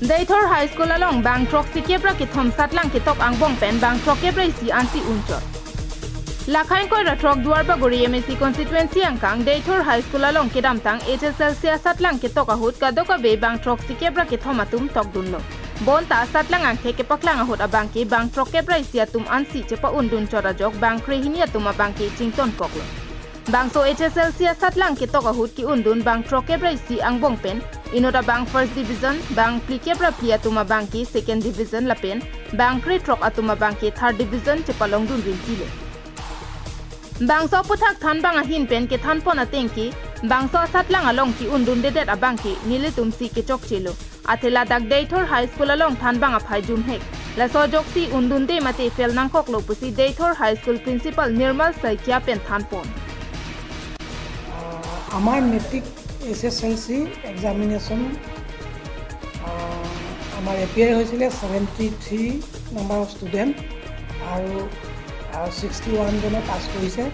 Deithor High School along bang trok si kebra ki thom satlang ketok ang bong pen bang trok kebra si ansi unchot. Lakhain koi ratrok duar baguri MSC constituency angkang Deithor High School along kedam tang HSLC asatlang ketok ahut kadoka be bang trok si kebra ki thom atum tok dunlo. Bon ta asatlang ang ke paklang ahut abang ki bang trok kebra si atum ansi cepa undun chora jok bang krehini atum abang ki chington koklo. Bang so HSLC asatlang ketok ahut ki undun bang trok kebra si ang bong pen inota bang first division bang plikebra pli atuma bang ki second division lapen bang kritrok atuma bang ki third division chepalong dun rin kile bang so puthak than bang ahin pen ke than pon atengki bang so satlang along ki undun dedet abang ki nile tumsi ke chok chelo athela dak Deithor High School along than bang aphai jum hek la so joksi undun de mate fel nang kok lo pusi Deithor High School principal Nirmal Saikia pen than pon amar metric HSLC examination amar appear hoisile 73 number of student aru 61 jone pass korise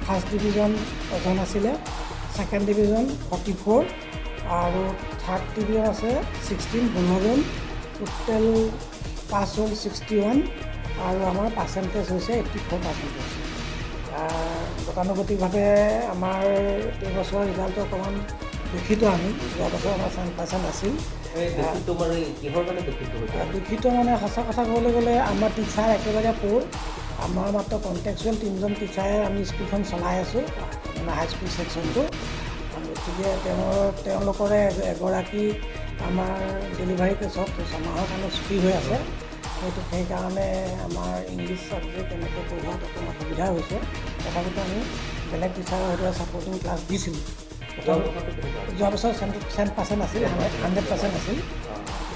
first division ojon asile second division 44 aru third division ase 16 bonojon total pass hol 61 aru amar percentage hoise 84%. গতানুগতিকভাৱে আমাৰ এই বছৰৰ ৰিজাল্টটো অকণমান দুখিত আমি যোৱা বছৰ আমাৰ 100% আছিল দুখিত মানে সঁচা কথা ক'বলৈ গ'লে আমাৰ টিচাৰ একেবাৰে প'ৰ আমাৰ মাত্ৰ কণ্টেক্সুৱেল 3জন টিচাৰে আমি স্কুলখন চলাই আছোঁ মানে হাইস্কুল ছেকশ্যনটো গতিকে তেওঁলোকৰে এগৰাকী আমাৰ ডেলিভাৰী কেছত ছমাহৰ কাৰণে ছুটি হৈ আছে সেইকাৰণে আমাৰ ইংলিছ ছাবজেক্ট এনেকৈ পঢ়োৱাত অকণমান অসুবিধা হৈছে তথাপিতো আমি বেলেগ টিচাৰৰ হয়তো ছাপৰ্টিং ক্লাছ দিছিলোঁ যোৱা বছৰ 100% আছিল 100% আছিল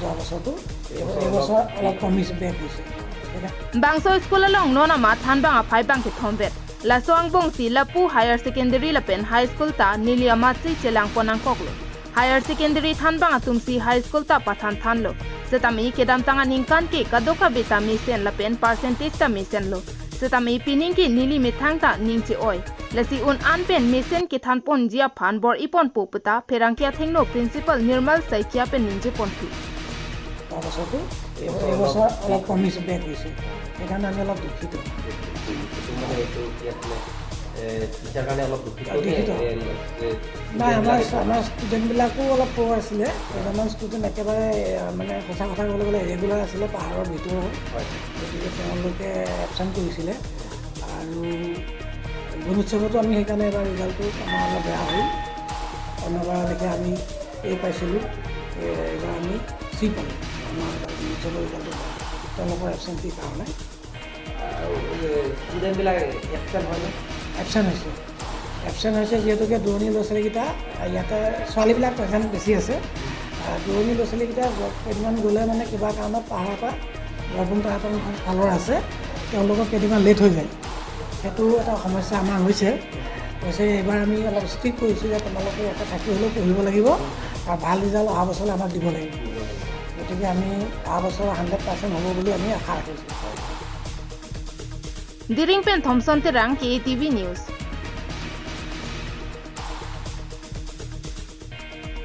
যোৱা বছৰটো এইবছৰ অলপ কমিছে বেক হৈছে বাংসো school along nona ma than bang aphai bang ke thombet la soang bong si lapu higher secondary lapen high school ta niliama chi chelang ponang koklo higher secondary than bang atum si high school ta pathan than lo setami kedam tanga ningkan ke kadoka beta mi sen lapen percentage ta mi sen lo setami pining ki nili mi thang ta ningchi oi lasi un an pen mi sen ki than pon jia phan bor ipon poputa pherangkia thengno principal Nirmal Saikia pen ninje ponthi তাৰপাছতো এইবছৰ অলপ কমিছে back হৈছে সেইকাৰণে আমি অলপ দুখিত নাই আমাৰ ষ্টুডেণ্টবিলাকো অলপ প'ৰ আছিলে কেইটামান ষ্টুডেণ্ট একেবাৰে মানে সঁচা কথা ক'বলৈ গ'লে ৰেগুলাৰ আছিলে পাহাৰৰ ভিতৰত গতিকে তেওঁলোকে এবচেণ্ট কৰিছিলে আৰু গুণোৎসৱতো আমি সেইকাৰণে এবাৰ ৰিজাল্টটো আমাৰ অলপ বেয়া হ'ল অন্যবাৰ লেখীয়া আমি এই পাইছিলোঁ এইবাৰ আমি চি পালোঁ আমাৰ গুণোৎসৱৰ ৰিজাল্টটো তেওঁলোকৰ এবচেণ্টিৰ কাৰণে ষ্টুডেণ্টবিলাক এবচেণ্ট হৈছে যিহেতুকে দূৰণি ল'ৰা ছোৱালীকেইটা ইয়াতে ছোৱালীবিলাক প্ৰেজেণ্ট বেছি আছে দূৰণি ল'ৰা ছোৱালীকেইটা কেইদিনমান গ'লে মানে কিবা কাৰণত পাহাৰৰ পৰা বৰষুণ তাহাঁতৰ ফালৰ আছে তেওঁলোকৰ কেইদিনমান লেট হৈ যায় সেইটো এটা সমস্যা আমাৰ হৈছে এইবাৰ আমি অলপ ষ্ট্ৰিক কৰিছোঁ যে তোমালোকে ইয়াতে থাকি হ'লেও পঢ়িব লাগিব আৰু ভাল ৰিজাল্ট অহা বছৰলৈ আমাক দিব লাগিব গতিকে আমি অহা বছৰ 100% হ'ব বুলি আমি আশা ৰাখিছোঁ Diring pen Thompson terang KTV News